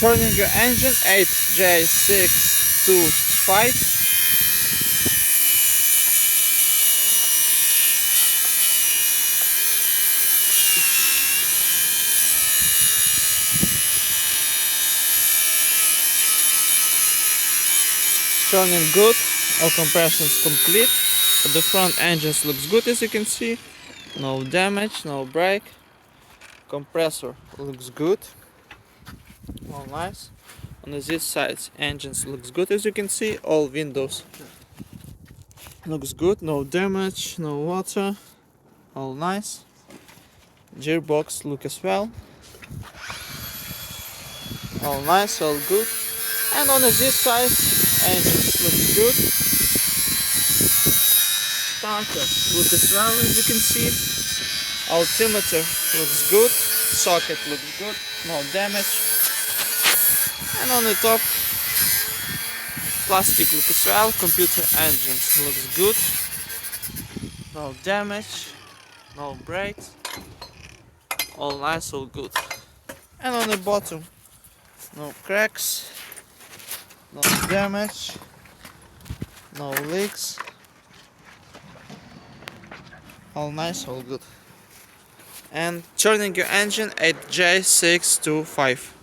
turning your engine 8J625. Turning good, all compressions complete. The front engines looks good, as you can see. No damage, no break. Compressor looks good. All nice. On this side, engines looks good, as you can see. All windows looks good, no damage, no water. All nice. Gearbox look as well. All nice, all good. And on this side, engines looks good. Starter look as well, as you can see. Altimeter looks good. Socket looks good, no damage. And on the top, plastic look as well. Computer engines looks good. No damage, no breaks. All nice, all good. And on the bottom, no cracks, no damage, no leaks. All nice, all good. And turning your engine 8J625.